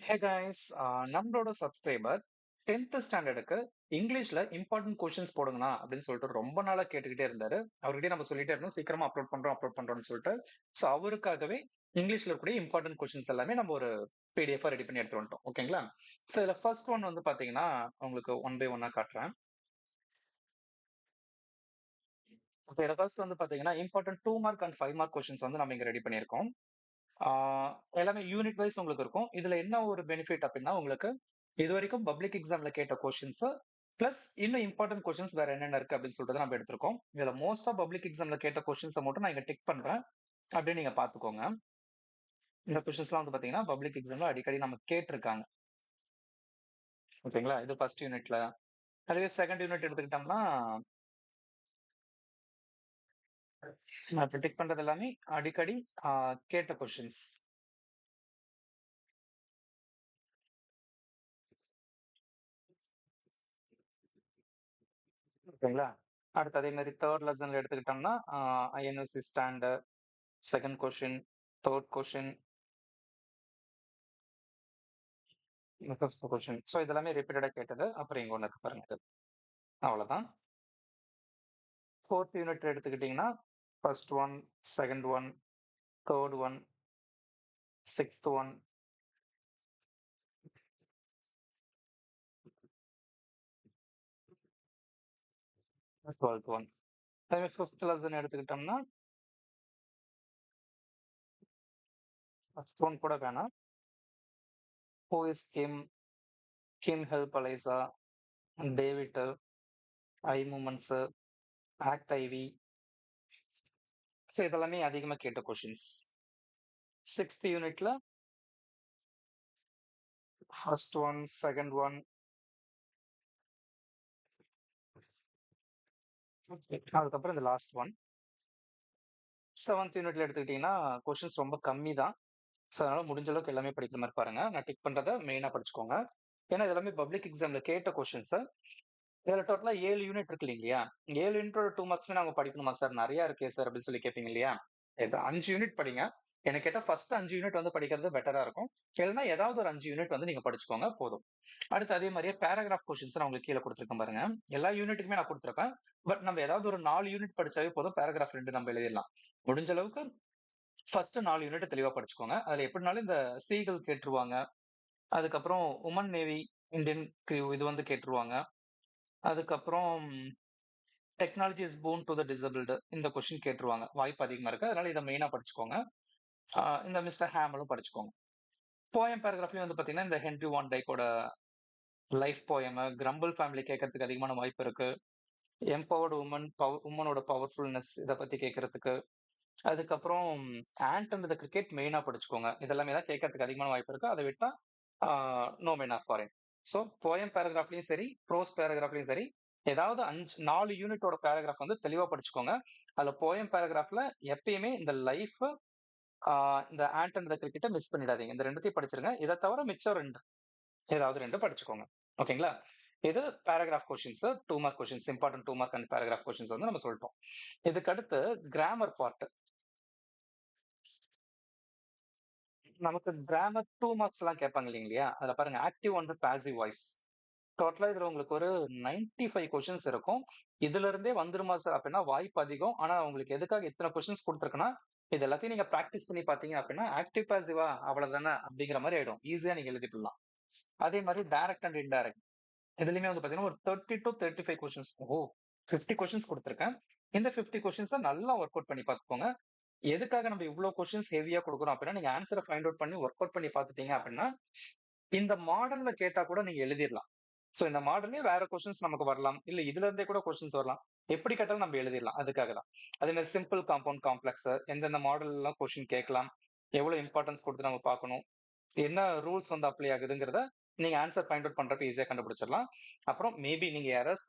Hey guys, நம்மளோட subscriber 10th ஸ்டாண்டர்டுக்கு இங்கிலீஷ்ல important questions போடுங்கண்ணா அப்படின்னு சொல்லிட்டு ரொம்ப நாளா கேட்டுக்கிட்டே இருந்தாரு. அவர்கிட்ட நம்ம சொல்லிட்டே இருந்தோம், சீக்கிரமா அப்லோட் பண்றோம்னு சொல்லிட்டு. ஸோ அவருக்காகவே இங்கிலீஷ்ல இருக்கக்கூடிய இம்பார்ட்டன்ட் கொஸ்டின்ஸ் எல்லாமே நம்ம ஒரு பிடிஎஃப் ரெடி பண்ணி எடுத்து வந்துட்டோம். ஓகேங்களா? ஸோ இதுல ஃபர்ஸ்ட் ஒன் வந்து பாத்தீங்கன்னா உங்களுக்கு ஒன் பை ஒன்னா காட்டுறேன். இப்போ இதுல ஃபர்ஸ்ட் வந்து பாத்தீங்கன்னா important 2 mark and 5 mark questions வந்து நம்ம இங்க ரெடி பண்ணியிருக்கோம். எல்லாமே யூனிட் வைஸ் உங்களுக்கு இருக்கும். இதுல என்ன ஒரு பெனிஃபிட் அப்படின்னா உங்களுக்கு இது வரைக்கும் பப்ளிக் எக்ஸாம்ல கேட்ட கொஸ்டின்ஸ் பிளஸ் இன்னும் இம்பார்ட்டன்ட் கொஸ்டின்ஸ் வேற என்னென்ன இருக்கு அப்படின்னு சொல்லிட்டு நம்ம எடுத்திருக்கோம். இதுல மோஸ்ட் ஆஃப் பப்ளிக் எக்ஸாம்ல கேட்ட கொஸ்டின்ஸை மட்டும் நான் இங்க டிக் பண்றேன். அப்படியே நீங்க பாத்துக்கோங்க. இந்த கொஸ்டின்ஸ்லாம் வந்து பாத்தீங்கன்னா பப்ளிக் எக்ஸாம்ல அடிக்கடி நம்ம கேட்டிருக்காங்க. ஓகேங்களா? இது ஃபர்ஸ்ட் யூனிட்ல. அதுவே செகண்ட் யூனிட் எடுத்துக்கிட்டோம்னா நான் இப்ப டிக் பண்றது எல்லாமே அடிக்கடி கேட்ட கொஸ்டின்ஸ். ஓகேங்களா? அடுத்து அதே மாதிரி தேர்ட் லெசன்ல எடுத்துக்கிட்டோம்னா INOC standard second question, third question, fifth question. So இதெல்லாமே ரிப்பீட்டடா கேட்டது. அப்புறம் இங்க ஒன்று இருக்கு பாருங்க இது. அவ்வளவுதான். ஃபோர்த் யூனிட் எடுத்துக்கிட்டீங்கன்னா first one, second one, third one, sixth one, twelfth one. அதே மாதிரி ஃபிஃப்த் லெசன் எடுத்துக்கிட்டோம்னா ஃபர்ஸ்ட் ஒன் கூட வேணாம். Who is Kim, Kim help Alisa, David, I moments, act ivy. So இதெல்லாமே அதிகமா கேட்ட கொஸ்டின்ஸ். சிக்ஸ்த் யூனிட்ல ஃபர்ஸ்ட் ஒன், செகண்ட் ஒன், அதுக்கப்புறம் இந்த லாஸ்ட் ஒன். செவன்த் யூனிட்ல எடுத்துக்கிட்டீங்கன்னா கொஸ்டின்ஸ் ரொம்ப கம்மி தான். ஸோ அதனால முடிஞ்ச அளவுக்கு எல்லாமே படிக்கிற மாதிரி பாருங்க. நான் டிக் பண்றதை மெயினா படிச்சுக்கோங்க. ஏன்னா இது எல்லாமே பப்ளிக் எக்ஸாம்ல கேட்ட கொஸ்டின்ஸ். இதுல டோட்டலா 7 யூனிட் இருக்கு இல்லையா? 7 யூனிட்டோட 2 மார்க்ஸ்மே நாங்க படிக்கணுமா சார்? நிறைய இருக்கே சார் அப்படின்னு சொல்லி கேட்பீங்க இல்லையா? இது 5 யூனிட் படிங்க. எனக்கு கேட்டா ஃபர்ஸ்ட் 5 யூனிட் வந்து படிக்கிறது பெட்டரா இருக்கும். இல்லைன்னா ஏதாவது ஒரு 5 யூனிட் வந்து நீங்க படிச்சுக்கோங்க போதும். அடுத்து அதே மாதிரியே பேராகிராஃப் கொஸ்டின்ஸ் நான் உங்களுக்கு கீழே கொடுத்துருக்கேன் பாருங்க. எல்லா யூனிட்டுக்குமே நான் கொடுத்துருக்கேன். பட் நம்ம ஏதாவது ஒரு 4 யூனிட் படிச்சாவே போதும். பேராகிராஃப் 2 நம்ம எழுதிடலாம். முடிஞ்ச அளவுக்கு ஃபர்ஸ்ட் 4 யூனிட் தெளிவா படிச்சுக்கோங்க. அதுல எப்படினாலும் இந்த சீகள் கேட்டுருவாங்க. அதுக்கப்புறம் உமன் நேவி இந்தியன் கிரூ இது வந்து கேட்டுருவாங்க. அதுக்கப்புறம் technology is phone to the disabled இந்த கொஸ்டின் கேட்டுருவாங்க. வாய்ப்பு அதிகமா இருக்கு. அதனால இதை மெயினா படிச்சுக்கோங்க. இந்த மிஸ்டர் ஹேமலும் படிச்சுக்கோங்க. போயம் பேராகிராஃப்லயும் வந்து பாத்தீங்கன்னா இந்த ஹென்ரி வான் டைக்கோட லைஃப் போயம், கிரம்பிள் ஃபேமிலி கேட்கறதுக்கு அதிகமான வாய்ப்பு இருக்கு. எம்பவர்டு உமன் உமனோட பவர்ஃபுல்னஸ் இதை பத்தி கேட்கறதுக்கு. அதுக்கப்புறம் ஆண்ட் அண்ட் த கிரிக்கெட் மெயினா படிச்சுக்கோங்க. இதெல்லாமே தான் கேட்கறதுக்கு அதிகமான வாய்ப்பு இருக்கு. அதை விட்டா no men of foreign. So poem பேராகிராஃப்லயும் சரி, ப்ரோஸ் பேராகிராஃப்லயும் சரி, ஏதாவது 4 யூனிட்டோட பேராகிராஃப் வந்து தெளிவா படிச்சுக்கோங்க. அதுல போயம் பேராகிராஃப்ல எப்பயுமே இந்த லைஃப், இந்த ஆண்ட் அண்ட் த கிரிக்கெட்டை மிஸ் பண்ணிடாதீங்க. இந்த ரெண்டுத்தையும் படிச்சிருங்க. இதை தவிர மிச்சம் ரெண்டு ஏதாவது ரெண்டு படிச்சுக்கோங்க. ஓகேங்களா? இது paragraph questions, 2 mark questions, important 2 mark and paragraph questions வந்து நம்ம சொல்லிட்டோம். இதுக்கு அடுத்து கிராமர் பார்ட். நமக்கு கிராமர் 2 மார்க்ஸ் எல்லாம் கேட்பாங்க இல்லைங்களா? அதுல பாருங்க ஆக்டிவ் அண்ட் பாசிவ் வாய்ஸ். டோட்டலா இதுல உங்களுக்கு ஒரு 95 கொஸ்டின்ஸ் இருக்கும். இதுல இருந்தே வந்துருமா சார் அப்படின்னா வாய்ப்பு அதிகம். ஆனா உங்களுக்கு எதுக்காக இத்தனை கொஸ்டின்ஸ் கொடுத்துருக்குன்னா இது எல்லாத்தையும் நீங்க பிராக்டிஸ் பண்ணி பாத்தீங்க அப்படின்னா ஆக்டிவ் பாசிவா அவ்வளவுதானே அப்படிங்கிற மாதிரி ஆயிடும். ஈஸியா நீங்க எழுதிடலாம். அதே மாதிரி டைரக்ட் அண்ட் இன்டைரக்ட் இதுலயுமே வந்து பாத்தீங்கன்னா ஒரு 30 to 35 கொஸ்டின்ஸ். 50 கொஸ்டின்ஸ் கொடுத்துருக்கேன். இந்த 50 கொஸ்டின்ஸை நல்லா ஒர்க் அவுட் பண்ணி பார்த்துக்கோங்க. எதுக்காக நம்ம இவ்வளவு கொஸ்டின்ஸ் ஹெவியா கொடுக்குறோம் அப்படின்னா நீங்க ஆன்சரை ஃபைண்ட் அவுட் பண்ணி ஒர்க் அவுட் பண்ணி பார்த்துட்டீங்க அப்படின்னா இந்த மாடல்ல கேட்டா கூட நீங்க எழுதிடலாம். சோ இந்த மாடல்லே வேற கொஸ்டின்ஸ் நமக்கு வரலாம். இல்ல இதுல இருந்தே கூட கொஸ்டின்ஸ் வரலாம். எப்படி கேட்டாலும் நம்ம எழுதிடலாம். அதுக்காக தான். அதே மாதிரி சிம்பிள், காம்பவுண்ட், காம்ப்ளெக்ஸ் எந்தெந்த மாடல் எல்லாம் கொஸ்டின் கேட்கலாம். எவ்வளவு இம்பார்ட்டன்ஸ் கொடுத்து நம்ம பார்க்கணும். என்ன ரூல்ஸ் வந்து அப்ளை ஆகுதுங்கிறத நீங்க ஆன்சர் ஃபைண்ட் அவுட் பண்றப்ப ஈஸியா கண்டுபிடிச்சிடலாம். அப்புறம் மேபி நீங்க எரர்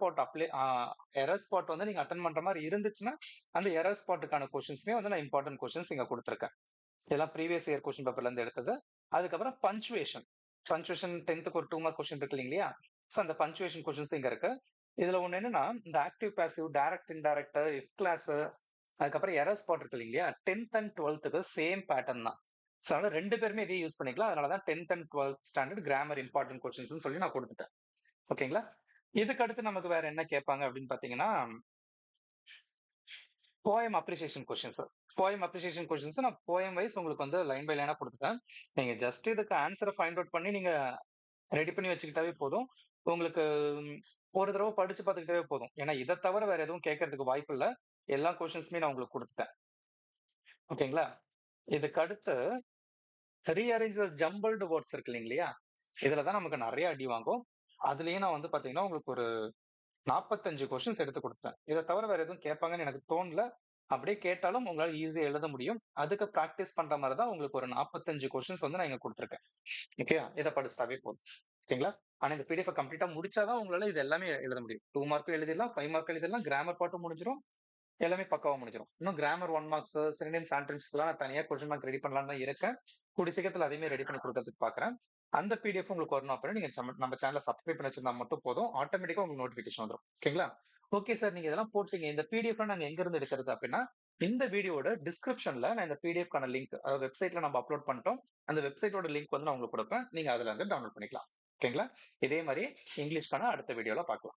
ஸ்பாட் வந்து நீங்க அட்டன் பண்ற மாதிரி இருந்துச்சுன்னா அந்த எரர் ஸ்பாட்டுக்கான கொஸ்டின்ஸ்லயே வந்து நான் இம்பார்ட்டன்ட் கொஸ்டின்ஸ் இங்க கொடுத்துருக்கேன். இதெல்லாம் ப்ரீவியஸ் இயர் கொஸ்டின் பேப்பர்ல இருந்து எடுத்தது. அதுக்கப்புறம் பஞ்சுவேஷன். பஞ்சுவேஷன் 10th ஒரு 2 மார்க் கொஸ்டின் இருக்கு இல்லையா? சோ அந்த பஞ்சுவேஷன் கொஸ்டின்ஸ் இங்க இருக்கு. இதுல ஒண்ணு என்னன்னா இந்த active passive, direct indirect, if class, அதுக்கப்புறம் எரர் ஸ்பாட் இருக்கு இல்லையா? 10th and 12th same pattern தான். ஸோ அதனால 2 பேருமே இதே யூஸ் பண்ணிக்கலாம். அதனால தான் 10த் அண்ட் 12த் ஸ்டாண்டர்ட் கிராமர் இம்பார்ட்டன்ட் கொஸ்டின்ஸ்ன்னு சொல்லி நான் குடுத்துட்டேன். ஓகேங்களா? இதுக்கு அடுத்து நமக்கு வேற என்ன கேட்பாங்க அப்படின்னு பார்த்தீங்கன்னா, poem appreciation questions. Poem appreciation questions நான் போயம் வைஸ் உங்களுக்கு வந்து லைன் பை லைனா குடுத்துட்டேன். நீங்க ஜஸ்ட் இதுக்கு ஆன்ஸர ஃபைண்ட் அவுட் பண்ணி நீங்க ரெடி பண்ணி வச்சுக்கிட்டாவே போதும். உங்களுக்கு ஒரு தடவ படிச்சு பார்த்துக்கிட்டாவே போதும். ஏன்னா இத தவிர வேற எதுவும் கேட்கறதுக்கு வாய்ப்பு இல்ல. எல்லா கொஸ்டின்ஸுமே நான் உங்களுக்கு குடுத்துட்டேன். ஓகேங்களா? இதுக்கு அடுத்து ரீஅரேஞ்ச் ஜம்பிள்டு வேர்ட்ஸ் இருக்கு இல்லைங்களா? இதுல தான் நமக்கு நெறைய அடி வாங்கும். அதுலயும் நான் வந்து பார்த்தீங்கன்னா, உங்களுக்கு ஒரு 45 கொஸ்டின்ஸ் எடுத்து குடுத்துட்டேன். இத தவிர வேற எதுவும் கேட்பாங்கன்னு எனக்கு தோணல. அப்படியே கேட்டாலும் உங்களால ஈஸியா எழுத முடியும். அதுக்கு பிராக்டிஸ் பண்ற மாரி தான் உங்களுக்கு ஒரு 45 கொஸ்டின்ஸ் வந்து நான் இங்க குடுத்துருக்கேன். ஓகேயா? இத படிச்சுட்டாவே போதும். ஓகேங்களா? ஆனா இந்த பிடிஎஃப் கம்ப்ளீட்டா முடிச்சா தான் உங்களால இது எல்லாமே எழுத முடியும். 2 மார்க்கும் எழுதிடலாம், 5 மார்க் எழுதிடலாம், கிராமர் பார்ட்டும் முடிஞ்சிரும். எல்லாமே பக்காவா முடிஞ்சிரும். இன்னும் கிராமர் 1 மார்க்ஸ், சினோனிம்ஸ், ஆன்டோனிம்ஸ்க்குலாம் நான் தனியா கொஸ்டின் பேங்க் ரெடி பண்ணலாம்னு தான் இருக்கேன். கூடிய சீக்கிரத்துல அதையுமே ரெடி பண்ணி குடுக்கறதுக்கு பாக்குறேன். அந்த பிடிஎஃப் உங்களுக்கு வரணும் அப்படின்னா, நீங்க நம்ம சேனல சப்ஸ்கிரைப் பண்ணி வச்சிருந்தா மட்டும் போதும். ஆட்டோமேட்டிக்கா உங்களுக்கு நோட்டிஃபிகேஷன் வந்துரும். ஓகேங்களா? Okay sir. நீங்க இதெல்லாம் போட்டீங்க. இந்த பிடிஎஃப்லாம் நாங்க எங்க இருந்து எடுக்கிறது அப்படின்னா, இந்த வீடியோட டிஸ்கிரிப்ஷன்ல நான் இந்த பிடிஎஃப்க்கான லிங்க் அதாவது வெப்சைட்ல நம்ம அப்லோட் பண்ணிட்டோம். அந்த வெப்சைட்டோட லிங்க் வந்து நான் உங்களுக்கு குடுப்பேன். நீங்க அதுல இருந்து டவுன்லோட் பண்ணிக்கலாம். ஓகேங்களா? இதே மாரி இங்கிலீஷ்க்கான அடுத்த வீடியோல பாக்கலாம்.